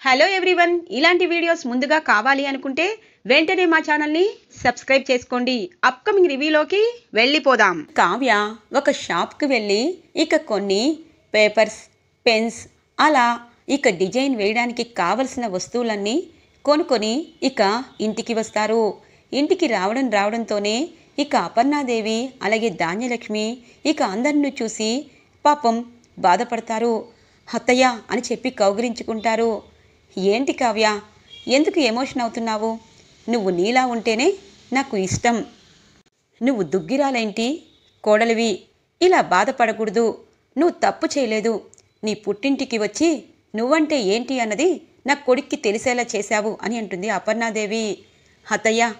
Hello everyone, ఇలాంటి videos ముందుగా కావాలి అనుకుంటే వెంటనే మా ఛానల్ని సబ్స్క్రైబ్ చేసుకోండి. అప్కమింగ్ రివ్యూలోకి వెళ్ళిపోదాం. కావ్య ఒక షాప్కి వెళ్ళి ఇక కొన్ని పేపర్స్, పెన్స్, అలా ఇక డిజైన్ వేయడానికి కావలసిన వస్తువులన్నీ కొనుక్కొని ఇక ఇంటికి వస్తారు. ఇంటికి రావడంతోనే ఇక అపర్ణాదేవి అలాగే ధాన్యలక్ష్మి ఇక అందరిని చూసి పాపం బాధపడతారు. అత్తయ్య అని చెప్పి కౌగిలించుకుంటారు. ఏంటి కావ్య, ఎందుకు ఎమోషన్ అవుతున్నావు? నువ్వు నీలా ఉంటేనే నాకు ఇష్టం. నువ్వు దుగ్గిరాలేంటి, కోడలివి, ఇలా బాధపడకూడదు. నువ్వు తప్పు చేయలేదు. నీ పుట్టింటికి వచ్చి నువ్వంటే ఏంటి అన్నది నా కొడుక్కి తెలిసేలా చేశావు అని అంటుంది అపర్ణాదేవి. అత్తయ్య,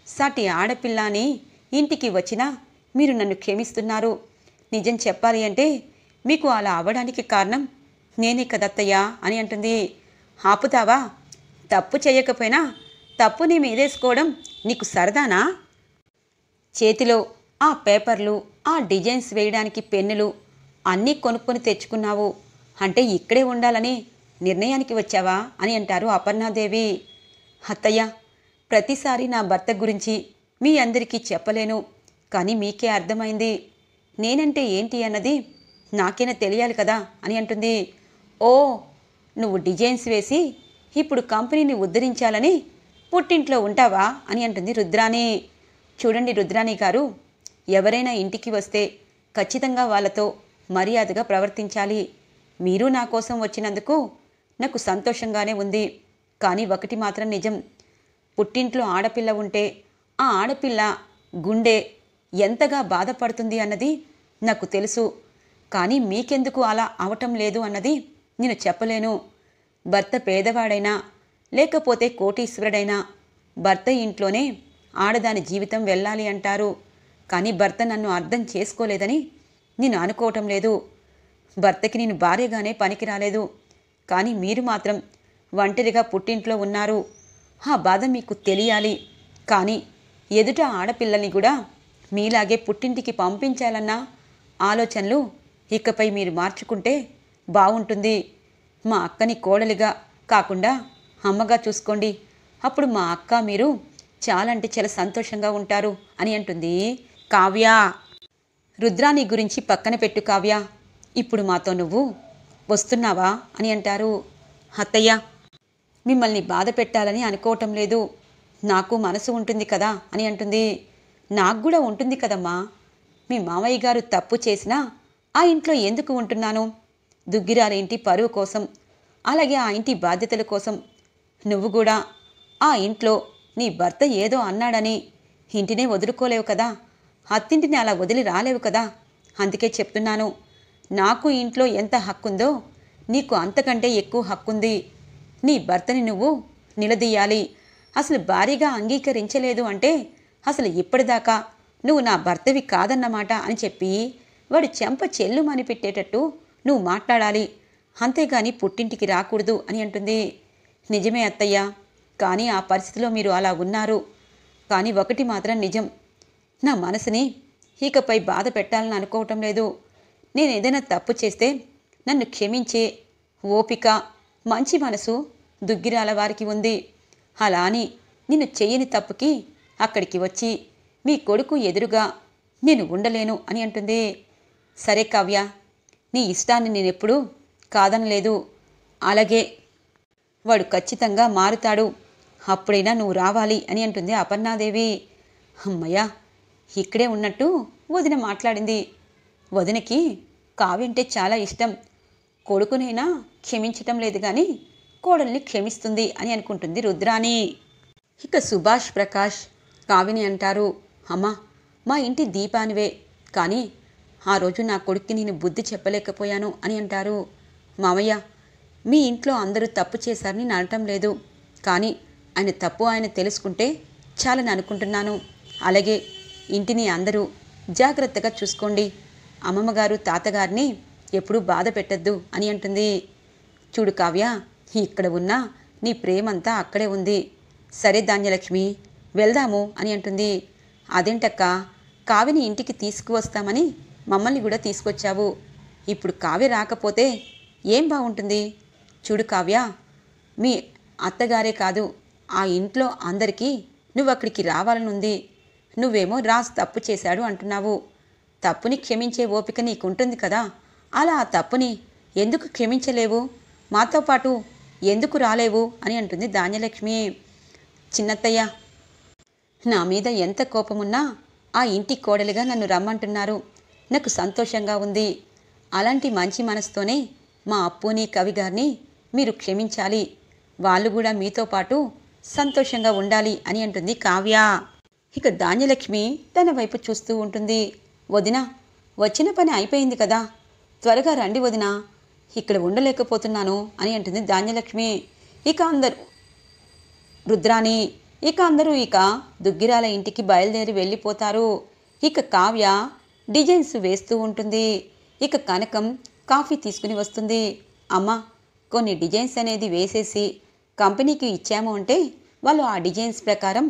సాటి ఆడపిల్ల అని ఇంటికి వచ్చినా మీరు నన్ను క్షమిస్తున్నారు. నిజం చెప్పాలి అంటే మీకు అలా అవ్వడానికి కారణం నేనే కదత్తయ్య అని అంటుంది. ఆపుతావా? తప్పు చేయకపోయినా తప్పు నీ మీదేసుకోవడం నీకు సరదానా? చేతిలో ఆ పేపర్లు, ఆ డిజైన్స్ వేయడానికి పెన్నులు అన్నీ కొనుక్కొని తెచ్చుకున్నావు అంటే ఇక్కడే ఉండాలని నిర్ణయానికి వచ్చావా అని అంటారు అపర్ణాదేవి. అత్తయ్య, ప్రతిసారి నా భర్త గురించి మీ అందరికీ చెప్పలేను, కానీ మీకే అర్థమైంది. నేనంటే ఏంటి అన్నది నాకైనా తెలియాలి కదా అని అంటుంది. ఓ, నువ్వు డిజైన్స్ వేసి ఇప్పుడు కంపెనీని ఉద్ధరించాలని పుట్టింట్లో ఉంటావా అని అంటుంది రుద్రాణి. చూడండి రుద్రాణి గారు, ఎవరైనా ఇంటికి వస్తే ఖచ్చితంగా వాళ్ళతో మర్యాదగా ప్రవర్తించాలి. మీరు నా కోసం వచ్చినందుకు నాకు సంతోషంగానే ఉంది. కానీ ఒకటి మాత్రం నిజం, పుట్టింట్లో ఆడపిల్ల ఉంటే ఆ ఆడపిల్ల గుండె ఎంతగా బాధపడుతుంది అన్నది నాకు తెలుసు. కానీ మీకెందుకు అలా అవటం లేదు అన్నది నేను చెప్పలేను. భర్త పేదవాడైనా లేకపోతే కోటీశ్వరుడైనా భర్త ఇంట్లోనే ఆడదాని జీవితం వెళ్ళాలి అంటారు. కానీ భర్త నన్ను అర్థం చేసుకోలేదని నేను అనుకోవటం లేదు. భర్తకి నేను భార్యగానే పనికి రాలేదు. కానీ మీరు మాత్రం ఒంటరిగా పుట్టింట్లో ఉన్నారు. ఆ బాధ మీకు తెలియాలి. కానీ ఎదుట ఆడపిల్లల్ని కూడా మీలాగే పుట్టింటికి పంపించాలన్న ఆలోచనలు ఇకపై మీరు మార్చుకుంటే బాగుంటుంది. మా అక్కని కోడలిగా కాకుండా అమ్మగా చూసుకోండి. అప్పుడు మా అక్క మీరు చాలా అంటే చాలా సంతోషంగా ఉంటారు అని అంటుంది కావ్య. రుద్రాణి గురించి పక్కన పెట్టు కావ్య, ఇప్పుడు మాతో నువ్వు వస్తున్నావా అని అంటారు. అత్తయ్య, మిమ్మల్ని బాధ పెట్టాలని అనుకోవటం లేదు. నాకు మనసు ఉంటుంది కదా అని అంటుంది. నాకు కూడా ఉంటుంది కదమ్మా. మీ మామయ్య గారు తప్పు చేసినా ఆ ఇంట్లో ఎందుకు ఉంటున్నాను? దుగ్గిరాలేంటి పరువు కోసం, అలాగే ఆ ఇంటి బాధ్యతల కోసం. నువ్వు కూడా ఆ ఇంట్లో నీ భర్త ఏదో అన్నాడని ఇంటినే వదులుకోలేవు కదా, అత్తింటిని అలా వదిలి రాలేవు కదా. అందుకే చెప్తున్నాను, నాకు ఇంట్లో ఎంత హక్కుందో నీకు అంతకంటే ఎక్కువ హక్కుంది. నీ భర్తని నువ్వు నిలదీయాలి. అసలు భారీగా అంగీకరించలేదు అంటే అసలు ఇప్పటిదాకా నువ్వు నా భర్తవి కాదన్నమాట అని చెప్పి వాడు చెంప చెల్లుమని పెట్టేటట్టు నువ్వు మాట్లాడాలి. అంతేగాని పుట్టింటికి రాకూడదు అని అంటుంది. నిజమే అత్తయ్య, కానీ ఆ పరిస్థితిలో మీరు అలా ఉన్నారు. కానీ ఒకటి మాత్రం నిజం, నా మనసుని ఇకపై బాధ పెట్టాలని అనుకోవటం లేదు. నేను ఏదైనా తప్పు చేస్తే నన్ను క్షమించే ఓపిక, మంచి మనసు దుగ్గిరాల వారికి ఉంది. అలా అని నేను చెయ్యని తప్పుకి అక్కడికి వచ్చి మీ కొడుకు ఎదురుగా నేను ఉండలేను అని అంటుంది. సరే కావ్య, నీ ఇష్టాన్ని నేనెప్పుడూ కాదనలేదు. అలాగే వాడు ఖచ్చితంగా మారుతాడు. అప్పుడైనా నువ్వు రావాలి అని అంటుంది అపర్ణాదేవి. అమ్మయ్య, ఇక్కడే ఉన్నట్టు వదిన మాట్లాడింది. వదినకి కావ్యంటే చాలా ఇష్టం. కొడుకునైనా క్షమించటం లేదు కానీ కోడల్ని క్షమిస్తుంది అని అనుకుంటుంది రుద్రాణి. ఇక సుభాష్, ప్రకాష్ కావ్యని అంటారు. అమ్మా, మా ఇంటి దీపానివే, కానీ ఆ రోజు నా కొడుక్కి నేను బుద్ధి చెప్పలేకపోయాను అని అంటారు. మామయ్య, మీ ఇంట్లో అందరూ తప్పు చేశారని నేను అనటం లేదు, కానీ ఆయన తప్పు ఆయన తెలుసుకుంటే చాలని అనుకుంటున్నాను. అలాగే ఇంటిని అందరూ జాగ్రత్తగా చూసుకోండి. అమ్మమ్మగారు, తాతగారిని ఎప్పుడూ బాధ పెట్టద్దు అని అంటుంది. చూడు కావ్య, ఇక్కడ ఉన్న నీ ప్రేమంతా అక్కడే ఉంది. సరే ధాన్యలక్ష్మి, వెళ్దాము అని అంటుంది. అదేంటక్క, కావ్యని ఇంటికి తీసుకువస్తామని మమ్మల్ని కూడా తీసుకొచ్చావు. ఇప్పుడు కావ్య రాకపోతే ఏం బాగుంటుంది? చూడు కావ్య, మీ అత్తగారే కాదు, ఆ ఇంట్లో అందరికీ నువ్వు అక్కడికి రావాలనుంది. నువ్వేమో రాజ్ తప్పు చేశాడు అంటున్నావు. తప్పుని క్షమించే ఓపిక నీకుంటుంది కదా, అలా ఆ తప్పుని ఎందుకు క్షమించలేవు? మాతో పాటు ఎందుకు రాలేవు అని అంటుంది ధాన్యలక్ష్మి. చిన్నత్తయ్య, నా మీద ఎంత కోపమున్నా ఆ ఇంటి కోడలిగా నన్ను రమ్మంటున్నారు. నాకు సంతోషంగా ఉంది. అలాంటి మంచి మనసుతోనే మా అప్పుని కవి గారిని మీరు క్షమించాలి. వాళ్ళు కూడా మీతో పాటు సంతోషంగా ఉండాలి అని అంటుంది కావ్య. ఇక ధాన్యలక్ష్మి తన వైపు చూస్తూ ఉంటుంది. వదినా, వచ్చిన పని అయిపోయింది కదా, త్వరగా రండి వదినా, ఇక్కడ ఉండలేకపోతున్నాను అని అంటుంది ధాన్యలక్ష్మి. ఇక అందరూ రుద్రాని ఇక దుగ్గిరాల ఇంటికి బయలుదేరి వెళ్ళిపోతారు. ఇక కావ్య డిజైన్స్ వేస్తూ ఉంటుంది. ఇక కనకం కాఫీ తీసుకుని వస్తుంది. అమ్మ, కొన్ని డిజైన్స్ అనేది వేసేసి కంపెనీకి ఇచ్చాము అంటే వాళ్ళు ఆ డిజైన్స్ ప్రకారం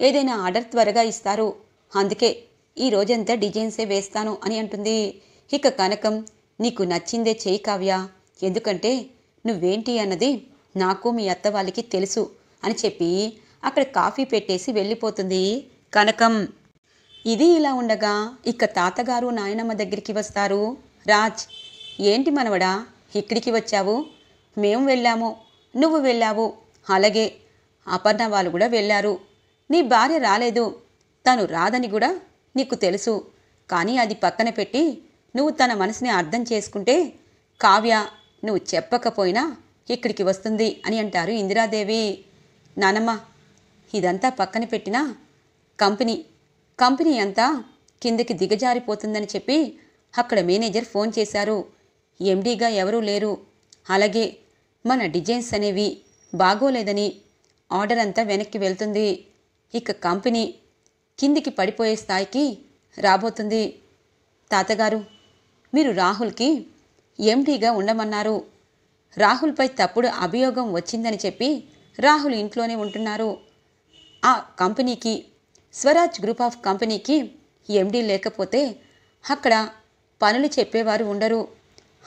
ఏదైనా ఆర్డర్ త్వరగా ఇస్తారు. అందుకే ఈ రోజంతా డిజైన్సే వేస్తాను అని అంటుంది. ఇక కనకం, నీకు నచ్చిందే చేయి కావ్య, ఎందుకంటే నువ్వేంటి అన్నది నాకు మీ అత్త వాళ్ళకి తెలుసు అని చెప్పి అక్కడ కాఫీ పెట్టేసి వెళ్ళిపోతుంది కనకం. ఇది ఇలా ఉండగా ఇక తాతగారు నాయనమ్మ దగ్గరికి వస్తారు. రాజ్, ఏంటి మనవడా ఇక్కడికి వచ్చావు? మేము వెళ్ళాము, నువ్వు వెళ్ళావు, అలాగే అపర్ణ వాళ్ళు కూడా వెళ్ళారు. నీ భార్య రాలేదు, తను రాదని కూడా నీకు తెలుసు. కానీ అది పక్కన పెట్టి నువ్వు తన మనసుని అర్థం చేసుకుంటే కావ్య నువ్వు చెప్పకపోయినా ఇక్కడికి వస్తుంది అని అంటారు ఇందిరాదేవి. నానమ్మ, ఇదంతా పక్కన పెట్టినా కంపెనీ అంతా కిందకి దిగజారిపోతుందని చెప్పి అక్కడ మేనేజర్ ఫోన్ చేశారు. ఎండీగా ఎవరూ లేరు, అలాగే మన డిజైన్స్ అనేవి బాగోలేదని ఆర్డర్ అంతా వెనక్కి వెళ్తుంది. ఇక కంపెనీ కిందికి పడిపోయే స్థాయికి రాబోతుంది. తాతగారు, మీరు రాహుల్కి ఎండీగా ఉండమన్నారు. రాహుల్పై తప్పుడు అభియోగం వచ్చిందని చెప్పి రాహుల్ ఇంట్లోనే ఉంటున్నారు. ఆ కంపెనీకి, స్వరాజ్ గ్రూప్ ఆఫ్ కంపెనీకి ఎండీ లేకపోతే అక్కడ పనులు చెప్పేవారు ఉండరు.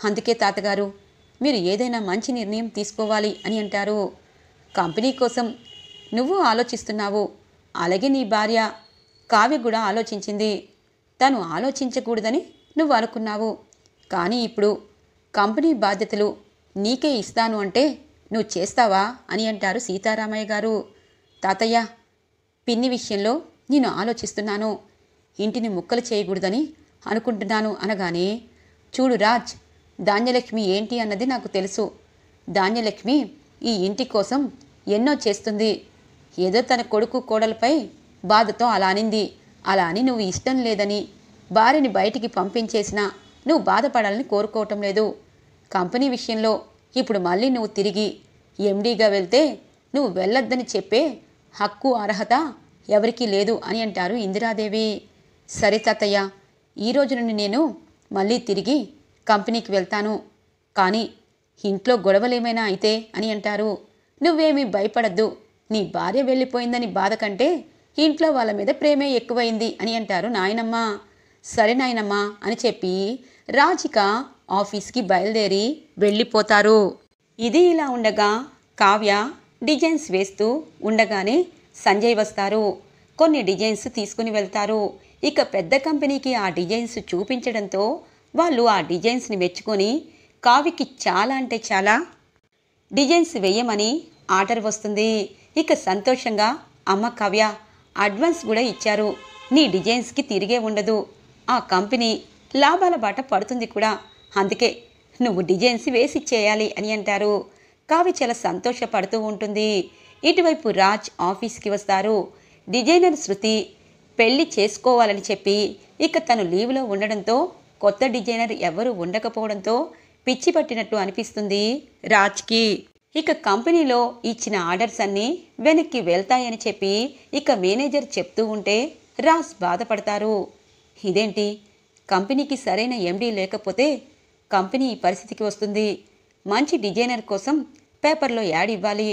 అందుకే తాతగారు, మీరు ఏదైనా మంచి నిర్ణయం తీసుకోవాలి అని అంటారు. కంపెనీ కోసం నువ్వు ఆలోచిస్తున్నావు, అలాగే నీ భార్య కావ్య కూడా ఆలోచించింది. తను ఆలోచించకూడదని నువ్వు అనుకున్నావు, కానీ ఇప్పుడు కంపెనీ బాధ్యతలు నీకే ఇస్తాను అంటే నువ్వు చేస్తావా అని అంటారు సీతారామయ్య గారు. తాతయ్య, పిన్ని విషయంలో నేను ఆలోచిస్తున్నాను, ఇంటిని ముక్కలు చేయకూడదని అనుకుంటున్నాను అనగానే, చూడు రాజ్, ధాన్యలక్ష్మి ఏంటి అన్నది నాకు తెలుసు. ధాన్యలక్ష్మి ఈ ఇంటి కోసం ఎన్నో చేస్తుంది. ఏదో తన కొడుకు కోడలపై బాధతో అలా అనింది. అలా అని నువ్వు ఇష్టం లేదని భార్యని బయటికి పంపించేసినా నువ్వు బాధపడాలని కోరుకోవటం లేదు. కంపెనీ విషయంలో ఇప్పుడు మళ్ళీ నువ్వు తిరిగి ఎండీగా వెళ్తే నువ్వు వెళ్ళొద్దని చెప్పే హక్కు అర్హత ఎవరికీ లేదు అని అంటారు ఇందిరాదేవి. సరే తాతయ్య, ఈ రోజు నుండి నేను మళ్ళీ తిరిగి కంపెనీకి వెళ్తాను, కానీ ఇంట్లో గొడవలేమైనా అయితే అని అంటారు. నువ్వేమీ భయపడద్దు, నీ భార్య వెళ్ళిపోయిందని బాధ కంటే ఇంట్లో వాళ్ళ మీద ప్రేమే ఎక్కువైంది అని అంటారు నాయనమ్మ. సరే నాయనమ్మ అని చెప్పి రాజిక ఆఫీస్కి బయలుదేరి వెళ్ళిపోతారు. ఇది ఇలా ఉండగా కావ్య డిజైన్స్ వేస్తూ ఉండగానే సంజయ్ వస్తారు. కొన్ని డిజైన్స్ తీసుకుని వెళ్తారు. ఇక పెద్ద కంపెనీకి ఆ డిజైన్స్ చూపించడంతో వాళ్ళు ఆ డిజైన్స్ని మెచ్చుకొని కావ్యకి చాలా అంటే చాలా డిజైన్స్ వేయమని ఆర్డర్ వస్తుంది. ఇక సంతోషంగా, అమ్మ కావ్య, అడ్వాన్స్ కూడా ఇచ్చారు, నీ డిజైన్స్కి తిరిగే ఉండదు, ఆ కంపెనీ లాభాల బాట పడుతుంది కూడా, అందుకే నువ్వు డిజైన్స్ వేసి చేయాలి అని అంటారు. కావ్య చాలా సంతోషపడుతూ ఉంటుంది. ఇటువైపు రాజ్ ఆఫీస్కి వస్తారు. డిజైనర్ శృతి పెళ్లి చేసుకోవాలని చెప్పి ఇక తను లీవ్లో ఉండడంతో కొత్త డిజైనర్ ఎవరు ఉండకపోవడంతో పిచ్చి పట్టినట్టు అనిపిస్తుంది రాజ్కి. ఇక కంపెనీలో ఇచ్చిన ఆర్డర్స్ అన్నీ వెనక్కి వెళ్తాయని చెప్పి ఇక మేనేజర్ చెప్తూ ఉంటే రాజ్ బాధపడతారు. ఇదేంటి, కంపెనీకి సరైన ఎండీ లేకపోతే కంపెనీ ఈ పరిస్థితికి వస్తుంది. మంచి డిజైనర్ కోసం పేపర్లో యాడ్ ఇవ్వాలి.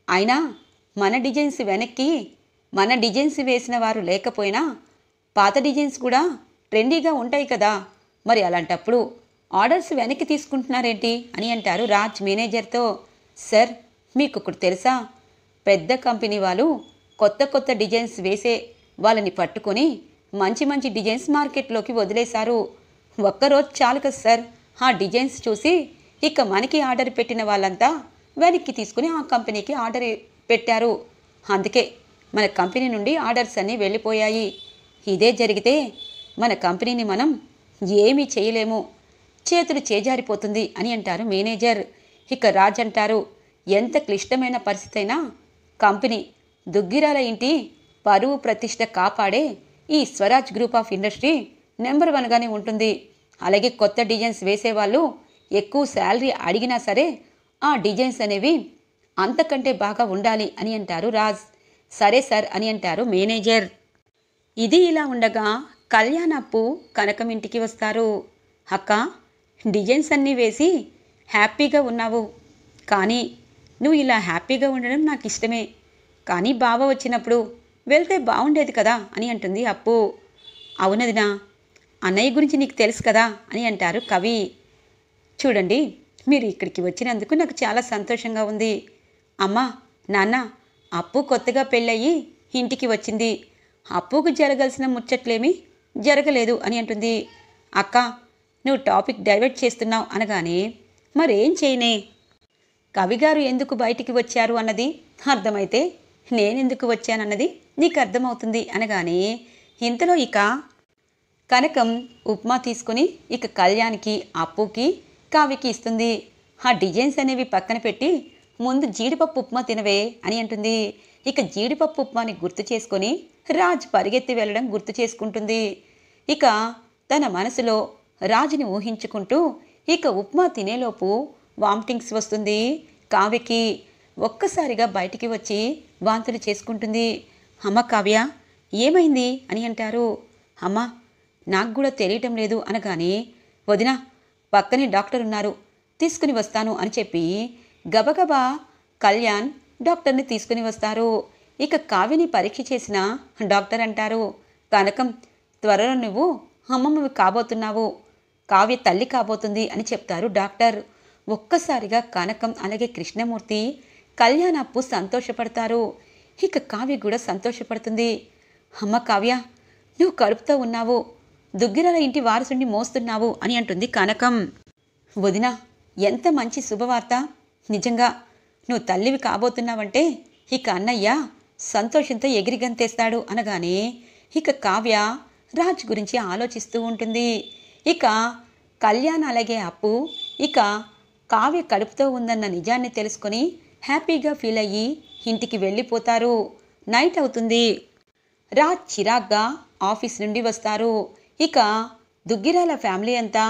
అయినా మన డిజైన్స్ వేసిన వారు లేకపోయినా పాత డిజైన్స్ కూడా ట్రెండీగా ఉంటాయి కదా, మరి అలాంటప్పుడు ఆర్డర్స్ వెనక్కి తీసుకుంటున్నారేంటి అని అంటారు రాజ్ మేనేజర్తో. సార్, మీకు ఒకటి తెలుసా, పెద్ద కంపెనీ వాళ్ళు కొత్త కొత్త డిజైన్స్ వేసే వాళ్ళని పట్టుకొని మంచి మంచి డిజైన్స్ మార్కెట్లోకి వదిలేశారు. ఒక్కరోజు చాలు కదా సార్, ఆ డిజైన్స్ చూసి ఇక మనకి ఆర్డర్ పెట్టిన వాళ్ళంతా వెనక్కి తీసుకుని ఆ కంపెనీకి ఆర్డర్ పెట్టారు. అందుకే మన కంపెనీ నుండి ఆర్డర్స్ అన్నీ వెళ్ళిపోయాయి. ఇదే జరిగితే మన కంపెనీని మనం ఏమీ చేయలేము, చేతులు చేజారిపోతుంది అని అంటారు మేనేజర్. ఇక రాజ్ అంటారు, ఎంత క్లిష్టమైన పరిస్థితి అయినా కంపెనీ దుగ్గిరాల ఇంటి పరువు ప్రతిష్ట కాపాడే ఈ Swaraj group of industry number 1గానే ఉంటుంది. అలాగే కొత్త డిజైన్స్ వేసేవాళ్ళు ఎక్కువ శాలరీ అడిగినా సరే ఆ డిజైన్స్ అనేవి అంతకంటే బాగా ఉండాలి అని అంటారు రాజ్. సరే సార్ అని అంటారు మేనేజర్. ఇది ఇలా ఉండగా కళ్యాణ్ అప్పు కనకం ఇంటికి వస్తారు. అక్క, డిజైన్స్ అన్నీ వేసి హ్యాపీగా ఉన్నావు, కానీ నువ్వు ఇలా హ్యాపీగా ఉండడం నాకు ఇష్టమే, కానీ బావ వచ్చినప్పుడు వెళ్తే బాగుండేది కదా అని అంటుంది అప్పు. అవునదినా, అన్నయ్య గురించి నీకు తెలుసు కదా అని అంటారు కవి. చూడండి, మీరు ఇక్కడికి వచ్చినందుకు నాకు చాలా సంతోషంగా ఉంది. అమ్మా, నాన్న, అప్పు కొత్తగా పెళ్ళయి ఇంటికి వచ్చింది, అప్పుకు జరగాల్సిన ముచ్చట్లేమీ జరగలేదు అని అంటుంది. అక్క, నువ్వు టాపిక్ డైవర్ట్ చేస్తున్నావు అనగానే మరేం చేయనే, కవిగారు ఎందుకు బయటికి వచ్చారు అన్నది అర్థమైతే నేనెందుకు వచ్చానన్నది నీకు అర్థమవుతుంది అనగానే ఇంతలో ఇక కనకం ఉప్మా తీసుకుని ఇక కళ్యాణ్కి, అప్పుకి, కావికి ఇస్తుంది. ఆ డిజైన్స్ అనేవి పక్కన పెట్టి ముందు జీడిపప్పు ఉప్మా తినవే అని అంటుంది. ఇక జీడిపప్పు ఉప్మాని గుర్తు చేసుకొని రాజ్ పరిగెత్తి వెళ్ళడం గుర్తు చేసుకుంటుంది. ఇక తన మనసులో రాజుని ఊహించుకుంటూ ఇక ఉప్మా తినేలోపు వామిటింగ్స్ వస్తుంది కావ్యకి. ఒక్కసారిగా బయటికి వచ్చి వాంతులు చేసుకుంటుంది. అమ్మ కావ్య, ఏమైంది అని అంటారు. అమ్మ, నాకు కూడా తెలియటం లేదు అనగానే వదిన, పక్కనే డాక్టర్ ఉన్నారు, తీసుకుని వస్తాను అని చెప్పి గబగబా కళ్యాణ్ డాక్టర్ని తీసుకుని వస్తారు. ఇక కావ్యని పరీక్ష చేసిన డాక్టర్ అంటారు, కనకం, త్వరలో నువ్వు అమ్మమ్మవి కాబోతున్నావు, కావ్య తల్లి కాబోతుంది అని చెప్తారు డాక్టర్. ఒక్కసారిగా కనకం అలాగే కృష్ణమూర్తి, కళ్యాణ్ అప్పు సంతోషపడతారు. ఇక కావ్య కూడా సంతోషపడుతుంది. అమ్మ కావ్య, నువ్వు కడుపుతో ఉన్నావు, దుగ్గిరాల ఇంటి వారసుని మోస్తున్నావు అని అంటుంది కనకం. వదిన, ఎంత మంచి శుభవార్త, నిజంగా నువ్వు తల్లివి కాబోతున్నావంటే ఇక అన్నయ్య సంతోషంతో ఎగిరిగంతేస్తాడు అనగానే ఇక కావ్య రాజ్ గురించి ఆలోచిస్తూ ఉంటుంది. ఇక కళ్యాణ్ అలాగే అప్పు ఇక కావ్య కడుపుతో ఉందన్న నిజాన్ని తెలుసుకొని హ్యాపీగా ఫీల్ అయ్యి ఇంటికి వెళ్ళిపోతారు. నైట్ అవుతుంది. రాజ్ చిరాగ్గా ఆఫీస్ నుండి వస్తారు. ఇక దుగ్గిరాల ఫ్యామిలీ అంతా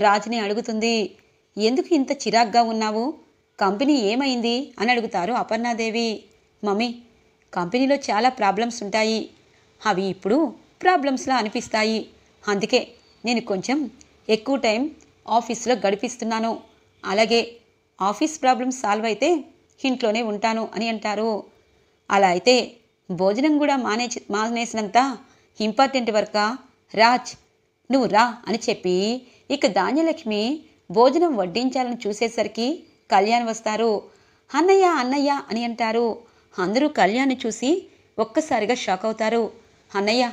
రాజ్ని అడుగుతుంది, ఎందుకు ఇంత చిరాగ్గా ఉన్నావు, కంపెనీ ఏమైంది అని అడుగుతారు అపర్ణాదేవి. మమ్మీ, కంపెనీలో చాలా ప్రాబ్లమ్స్ ఉంటాయి, అవి ఇప్పుడు ప్రాబ్లమ్స్లా అనిపిస్తాయి, అందుకే నేను కొంచెం ఎక్కువ టైం ఆఫీస్లో గడిపిస్తున్నాను, అలాగే ఆఫీస్ ప్రాబ్లమ్స్ సాల్వ్ అయితే ఇంట్లోనే ఉంటాను అని అంటారు. అలా అయితే భోజనం కూడా మానేసినంత ఇంపార్టెంట్ వర్కా రాజ్, నువ్వు రా అని చెప్పి ఇక ధాన్యలక్ష్మి భోజనం వడ్డించాలని చూసేసరికి కళ్యాణ్ వస్తారు. అన్నయ్య అన్నయ్య అని అంటారు. అందరూ కళ్యాణ్ని చూసి ఒక్కసారిగా షాక్ అవుతారు. అన్నయ్య,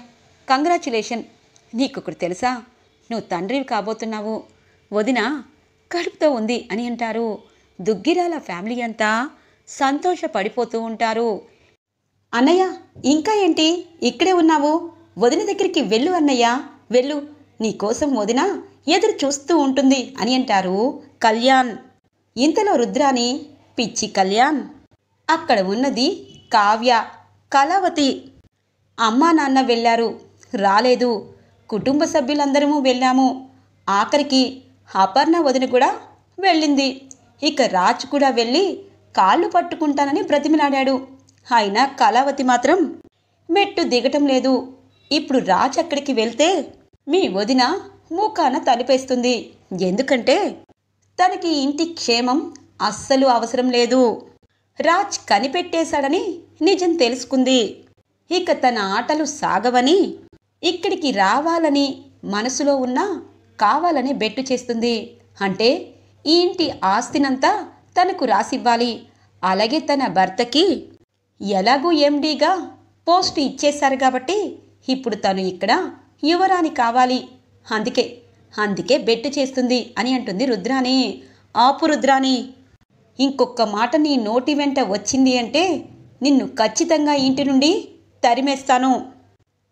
కంగ్రాచులేషన్, నీకొకటి తెలుసా, నువ్వు తండ్రివి కాబోతున్నావు, వదిన కడుపుతో ఉంది అని అంటారు. దుగ్గిరాల ఫ్యామిలీ అంతా సంతోషపడిపోతూ ఉంటారు. అన్నయ్య, ఇంకా ఏంటి ఇక్కడే ఉన్నావు, వదిన దగ్గరికి వెళ్ళు అన్నయ్య, వెళ్ళు, నీకోసం వదిన ఎదురు చూస్తూ ఉంటుంది అని అంటారు కళ్యాణ్. ఇంతలో రుద్రాని, పిచ్చి కళ్యాణ్, అక్కడ ఉన్నది కావ్య, కళావతి, అమ్మా నాన్న వెళ్ళారు, రాలేదు, కుటుంబ సభ్యులందరము వెళ్ళాము, ఆఖరికి అపర్ణ వదిన కూడా వెళ్ళింది, ఇక రాజ్ కూడా వెళ్ళి కాళ్ళు పట్టుకుంటానని బ్రతిమిలాడాడు, అయినా కళావతి మాత్రం మెట్టు దిగటం లేదు. ఇప్పుడు రాజ్ అక్కడికి వెళ్తే మీ వదిన మూకాన తలిపేస్తుంది, ఎందుకంటే తనకి ఇంటి క్షేమం అస్సలు అవసరం లేదు, రాజ్ కనిపెట్టేశాడని నిజం తెలుసుకుంది, ఇక తన ఆటలు సాగవని ఇక్కడికి రావాలని మనసులో ఉన్నా కావాలని బెట్టు చేస్తుంది, అంటే ఈ ఇంటి ఆస్తినంతా తనకు రాసివ్వాలి, అలాగే తన భర్తకి ఎలాగూ ఎండీగా పోస్ట్ ఇచ్చేశారు కాబట్టి ఇప్పుడు తను ఇక్కడ యువరాణి కావాలి, అందుకే అందుకే బెట్టు చేస్తుంది అని అంటుంది రుద్రాణి. ఆపు రుద్రాణి, ఇంకొక మాట నీ నోటి వెంట వచ్చింది అంటే నిన్ను ఖచ్చితంగా ఇంటి నుండి తరిమేస్తాను.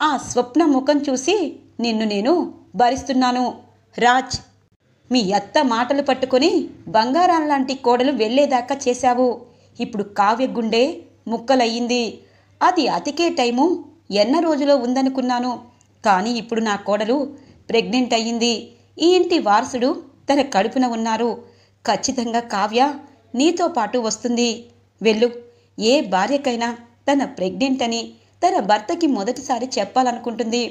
ఆ స్వప్న ముఖం చూసి నిన్ను నేను భరిస్తున్నాను. రాజ్, మీ అత్త మాటలు పట్టుకొని బంగారాల్లాంటి కోడలు వెళ్ళేదాకా చేశావు. ఇప్పుడు కావ్య గుండె ముక్కలయ్యింది. అది అతికే టైము ఎన్న రోజులో ఉందనుకున్నాను, కానీ ఇప్పుడు నా కోడలు ప్రెగ్నెంట్ అయ్యింది. ఈ ఇంటి వారసుడు తన కడుపున ఉన్నారు. ఖచ్చితంగా కావ్య నీతో పాటు వస్తుంది. వెళ్ళు. ఏ భార్యకైనా తన ప్రెగ్నెంట్ అని తన భర్తకి మొదటిసారి చెప్పాలనుకుంటుంది,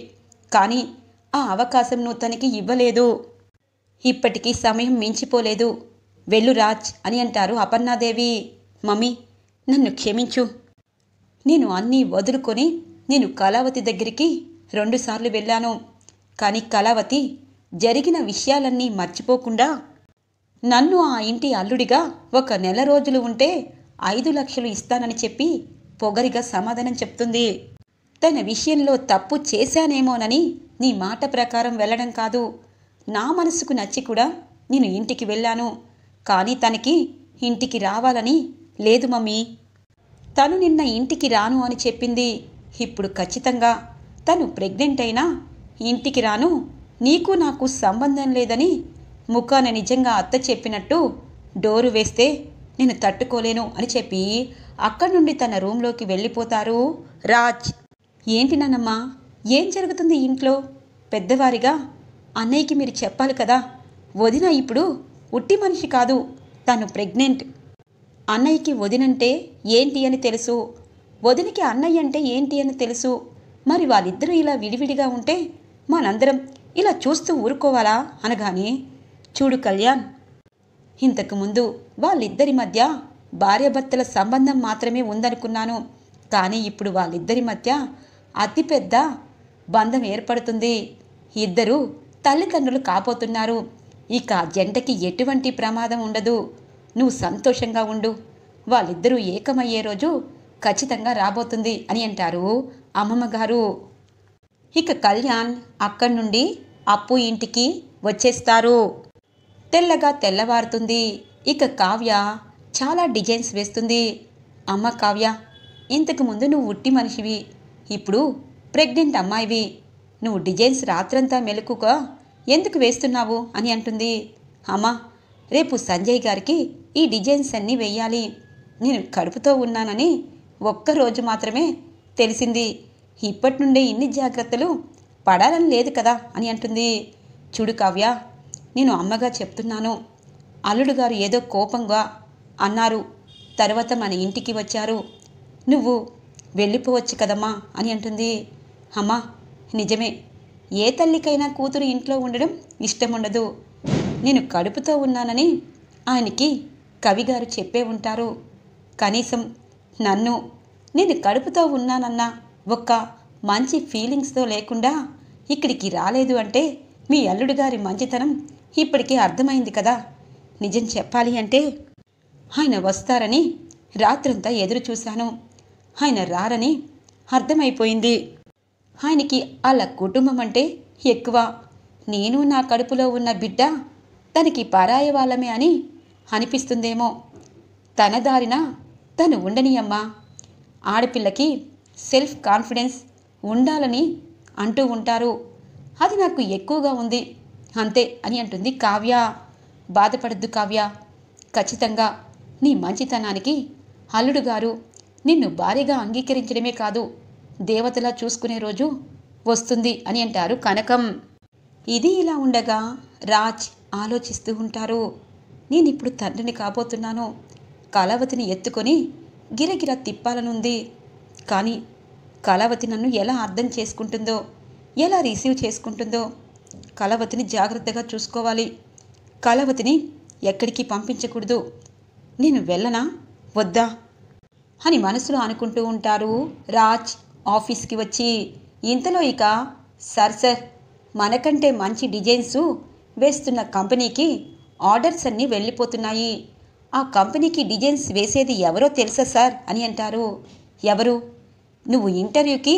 కానీ ఆ అవకాశం నువ్వు తనకి ఇవ్వలేదు. ఇప్పటికీ సమయం మించిపోలేదు. వెళ్ళు రాజ్ అని అంటారు అపర్ణాదేవి. మమ్మీ, నన్ను క్షమించు. నేను అన్నీ వదులుకొని నేను కళావతి దగ్గరికి 2 సార్లు వెళ్ళాను, కానీ కళావతి జరిగిన విషయాలన్నీ మర్చిపోకుండా నన్ను ఆ ఇంటి అల్లుడిగా 1 నెల రోజులు ఉంటే 5 లక్షలు ఇస్తానని చెప్పి పొగరిగా సమాధానం చెప్తుంది. తన విషయంలో తప్పు చేశానేమోనని నీ మాట ప్రకారం వెళ్ళడం కాదు, నా మనసుకు నచ్చి కూడా నేను ఇంటికి వెళ్ళాను, కానీ తనకి ఇంటికి రావాలని లేదు మమ్మీ. తను నిన్న ఇంటికి రాను అని చెప్పింది. ఇప్పుడు ఖచ్చితంగా తను ప్రెగ్నెంట్ అయినా ఇంటికి రాను, నీకు నాకు సంబంధం లేదని ముఖాన నిజంగా అత్త చెప్పినట్టు డోరు వేస్తే నేను తట్టుకోలేను అని చెప్పి అక్కడి నుండి తన రూంలోకి వెళ్ళిపోతారు రాజ్. ఏంటి నాన్నమ్మా, ఏం జరుగుతుంది ఇంట్లో? పెద్దవారిగా అన్నయ్యకి మీరు చెప్పాలి కదా. వదిన ఇప్పుడు ఉట్టి మనిషి కాదు, తను ప్రెగ్నెంట్. అన్నయ్యకి వదినంటే ఏంటి అని తెలుసు, వదినికి అన్నయ్య అంటే ఏంటి అని తెలుసు. మరి వాళ్ళిద్దరూ ఇలా విడివిడిగా ఉంటే మనందరం ఇలా చూస్తూ ఊరుకోవాలా అనగానే, చూడు కళ్యాణ్, ఇంతకుముందు వాళ్ళిద్దరి మధ్య భార్యాభర్తల సంబంధం మాత్రమే ఉందనుకున్నాను, కానీ ఇప్పుడు వాళ్ళిద్దరి మధ్య అతిపెద్ద బంధం ఏర్పడుతుంది. ఇద్దరూ తల్లిదండ్రులు కాబోతున్నారు. ఇక జంటకి ఎటువంటి ప్రమాదం ఉండదు. నువ్వు సంతోషంగా ఉండు. వాళ్ళిద్దరూ ఏకమయ్యే రోజు ఖచ్చితంగా రాబోతుంది అని అంటారు అమ్మమ్మగారు. ఇక కళ్యాణ్ అక్కడి నుండి అప్పు ఇంటికి వచ్చేస్తారు. తెల్లగా తెల్లవారుతుంది. ఇక కావ్య చాలా డిజైన్స్ వేస్తుంది. అమ్మ కావ్య, ఇంతకుముందు నువ్వు ఉట్టి మనిషివి, ఇప్పుడు ప్రెగ్నెంట్ అమ్మాయివి. నువ్వు డిజైన్స్ రాత్రంతా మెలకుగా ఎందుకు వేస్తున్నావు అని అంటుంది. అమ్మా, రేపు సంజయ్ గారికి ఈ డిజైన్స్ అన్నీ వెయ్యాలి. నేను కడుపుతో ఉన్నానని ఒక్కరోజు మాత్రమే తెలిసింది. ఇప్పటి నుండే ఇన్ని జాగ్రత్తలు పడాలని లేదు కదా అని అంటుంది. చూడు కావ్య, నేను అమ్మగా చెప్తున్నాను. అల్లుడు గారు ఏదో కోపంగా అన్నారు, తర్వాత మన ఇంటికి వచ్చారు. నువ్వు వెళ్ళిపోవచ్చు కదమ్మా అని అంటుంది. అమ్మా, నిజమే, ఏ తల్లికైనా కూతురు ఇంట్లో ఉండడం ఇష్టం ఉండదు. నేను కడుపుతో ఉన్నానని ఆయనకి కవిగారు చెప్పే ఉంటారు. కనీసం నేను కడుపుతో ఉన్నానన్న ఒక్క మంచి ఫీలింగ్స్తో లేకుండా ఇక్కడికి రాలేదు అంటే మీ అల్లుడు గారి మంచితనం ఇప్పటికీ అర్థమైంది కదా. నిజం చెప్పాలి అంటే ఆయన వస్తారని రాత్రంతా ఎదురు చూశాను. ఆయన రారని అర్థమైపోయింది. ఆయనకి వాళ్ళ కుటుంబం అంటే ఎక్కువ. నేను నా కడుపులో ఉన్న బిడ్డ తనకి పరాయి వాళ్ళమే అని అనిపిస్తుందేమో. తన దారిన తను ఉండనియమ్మా. ఆడపిల్లకి సెల్ఫ్ కాన్ఫిడెన్స్ ఉండాలని అంటూ ఉంటారు. అది నాకు ఎక్కువగా ఉంది అంతే అని అంటుంది కావ్య. బాధపడద్దు కావ్య, ఖచ్చితంగా నీ మంచితనానికి అల్లుడు గారు నిన్ను భార్యగా అంగీకరించడమే కాదు, దేవతలా చూసుకునే రోజు వస్తుంది అని అంటారు కనకం. ఇది ఇలా ఉండగా రాజ్ ఆలోచిస్తూ ఉంటారు. నేనిప్పుడు తండ్రిని కాబోతున్నాను. కళావతిని ఎత్తుకొని గిరగిర తిప్పాలనుంది. కానీ కళావతి నన్ను ఎలా అర్థం చేసుకుంటుందో, ఎలా రిసీవ్ చేసుకుంటుందో, కళావతిని జాగ్రత్తగా చూసుకోవాలి. కళావతిని ఎక్కడికి పంపించకూడదు. నేను వెళ్ళనా వద్దా అని మనసులో అనుకుంటూ ఉంటారు రాజ్ ఆఫీస్కి వచ్చి. ఇంతలో ఇక సార్ మనకంటే మంచి డిజైన్స్ వేస్తున్న కంపెనీకి ఆర్డర్స్ అన్నీ వెళ్ళిపోతున్నాయి. ఆ కంపెనీకి డిజైన్స్ వేసేది ఎవరో తెలుసా సార్ అని అంటారు. ఎవరు? నువ్వు ఇంటర్వ్యూకి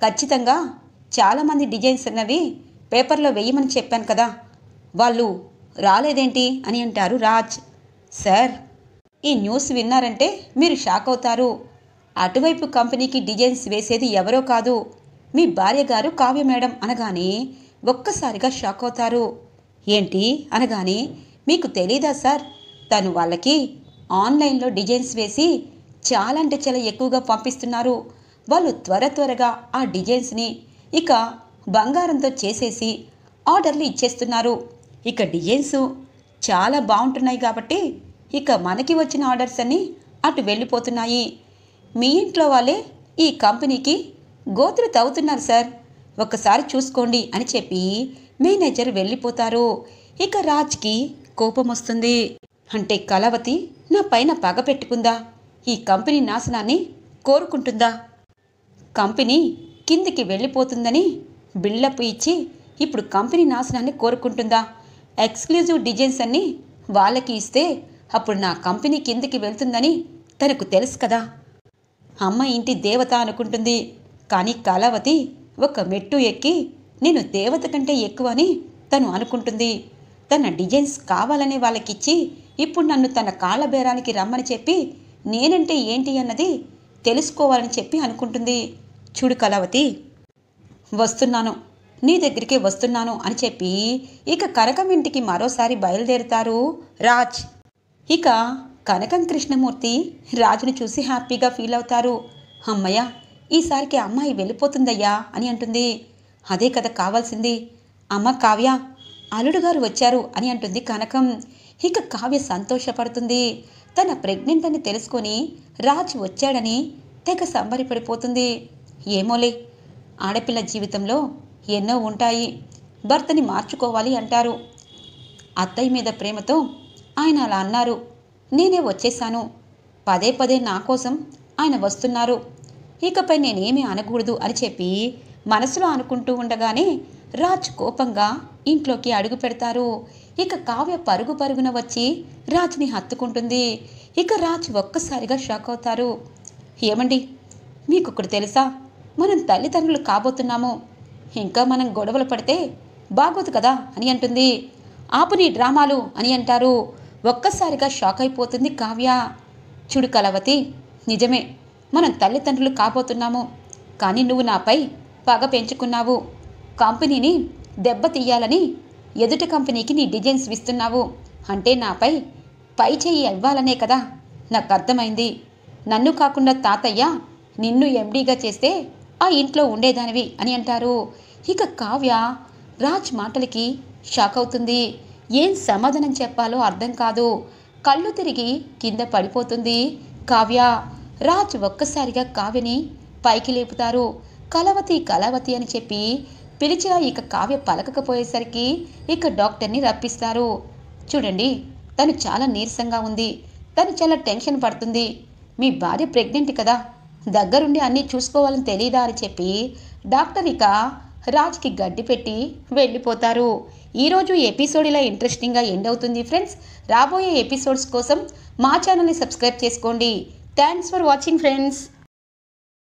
ఖచ్చితంగా చాలామంది డిజైన్స్ అన్నవి పేపర్లో వేయమని చెప్పాను కదా, వాళ్ళు రాలేదేంటి అని అంటారు రాజ్. సార్, ఈ న్యూస్ విన్నారంటే మీరు షాక్ అవుతారు. అటువైపు కంపెనీకి డిజైన్స్ వేసేది ఎవరో కాదు, మీ భార్య గారు కావ్య మేడం అనగానే ఒక్కసారిగా షాక్ అవుతారు. ఏంటి అనగానే, మీకు తెలీదా సార్, తను వాళ్ళకి ఆన్లైన్లో డిజైన్స్ వేసి చాలా అంటే చాలా ఎక్కువగా పంపిస్తున్నారు. వాళ్ళు త్వరగా ఆ డిజైన్స్ని ఇక బంగారంతో చేసేసి ఆర్డర్లు ఇచ్చేస్తున్నారు. ఇక డిజైన్స్ చాలా బాగుంటున్నాయి కాబట్టి ఇక మనకి వచ్చిన ఆర్డర్స్ అన్నీ అటు వెళ్ళిపోతున్నాయి. మీ ఇంట్లో వాళ్ళే ఈ కంపెనీకి గోతులు తవ్వుతున్నారు సార్, ఒక్కసారి చూసుకోండి అని చెప్పి మేనేజర్ వెళ్ళిపోతారు. ఇక రాజ్కి కోపం వస్తుంది. అంటే కళావతి నా పైన పగ పెట్టుకుందా, ఈ కంపెనీ నాశనాన్ని కోరుకుంటుందా, కంపెనీ కిందికి వెళ్ళిపోతుందని బిల్డప్ ఇచ్చి ఇప్పుడు కంపెనీ నాశనాన్ని కోరుకుంటుందా? ఎక్స్క్లూజివ్ డిజైన్స్ అన్నీ వాళ్ళకి ఇస్తే అప్పుడు నా కంపెనీ కిందికి వెళ్తుందని తనకు తెలుసు కదా. అమ్మ ఇంటి దేవత అనుకుంటుంది, కానీ కళావతి ఒక మెట్టు ఎక్కి నేను దేవత కంటే ఎక్కువ అని తను అనుకుంటుంది. తన డిజైన్స్ కావాలనే వాళ్ళకిచ్చి ఇప్పుడు నన్ను తన కాళ్ళ బేరానికి రమ్మని చెప్పి నేనంటే ఏంటి అన్నది తెలుసుకోవాలని చెప్పి అనుకుంటుంది. చూడు కళావతి, వస్తున్నాను, నీ దగ్గరికి వస్తున్నాను అని చెప్పి ఇక కనకం ఇంటికి మరోసారి బయలుదేరుతారు రాజ్. ఇక కనకం కృష్ణమూర్తి రాజుని చూసి హ్యాపీగా ఫీల్ అవుతారు. అమ్మయ్య, ఈసారికి అమ్మాయి వెళ్ళిపోతుందయ్యా అని అంటుంది. అదే కదా కావాల్సింది. అమ్మ కావ్య, అల్లుడు గారు వచ్చారు అని అంటుంది కనకం. ఇక కావ్య సంతోషపడుతుంది. తన ప్రెగ్నెంట్ అని తెలుసుకొని రాజ్ వచ్చాడని తెగ సంబరపడిపోతుంది. ఏమోలే, ఆడపిల్ల జీవితంలో ఎన్నో ఉంటాయి, భర్తని మార్చుకోవాలి అంటారు. అత్తయ్య మీద ప్రేమతో ఆయన అలా అన్నారు, నేనే వచ్చేశాను. పదే నా కోసం ఆయన వస్తున్నారు, ఇకపై నేనేమీ అనకూడదు అని చెప్పి మనసులో అనుకుంటూ ఉండగానే రాజ్ కోపంగా ఇంట్లోకి అడుగు పెడతారు. ఇక కావ్య పరుగున వచ్చి రాజ్ని హత్తుకుంటుంది. ఇక రాజ్ ఒక్కసారిగా షాక్ అవుతారు. ఏమండి, మీకొకటి తెలుసా, మనం తల్లిదండ్రులు కాబోతున్నాము, ఇంకా మనం గొడవలు పడితే బాగోదు కదా అని అంటుంది. ఆపు నీ డ్రామాలు అని అంటారు. ఒక్కసారిగా షాక్ అయిపోతుంది కావ్య. చూడు కళావతి, నిజమే మనం తల్లిదండ్రులు కాబోతున్నాము, కానీ నువ్వు నాపై పగ పెంచుకున్నావు. కంపెనీని దెబ్బతీయాలని ఎదుటి కంపెనీకి నీ డిజైన్స్ ఇస్తున్నావు అంటే నాపై పై చెయ్యి ఇవ్వాలనే కదా. నాకు అర్థమైంది. నన్ను కాకుండా తాతయ్య నిన్ను ఎండీగా చేస్తే ఆ ఇంట్లో ఉండేదానివి అని అంటారు. ఇక కావ్య రాజ్ మాటలకి షాక్ అవుతుంది. ఏం సమాధానం చెప్పాలో అర్థం కాదు. కళ్ళు తిరిగి కింద పడిపోతుంది కావ్య. రాజ్ ఒక్కసారిగా కావ్యని పైకి లేపుతారు. కళావతి అని చెప్పి పిలిచినా ఇక కావ్య పలకకపోయేసరికి ఇక డాక్టర్ని రప్పిస్తారు. చూడండి, తను చాలా నీరసంగా ఉంది, తను చాలా టెన్షన్ పడుతుంది. మీ భార్య ప్రెగ్నెంట్ కదా, దగ్గరుండి అన్నీ చూసుకోవాలని తెలీదా అని చెప్పి డాక్టర్ ఇక రాజ్కి గడ్డి పెట్టి వెళ్ళిపోతారు. ఈరోజు ఎపిసోడ్ ఇలా ఇంట్రెస్టింగ్గా ఎండ్ అవుతుంది ఫ్రెండ్స్. రాబోయే ఎపిసోడ్స్ కోసం మా ఛానల్ని సబ్స్క్రైబ్ చేసుకోండి. Thanks for watching friends.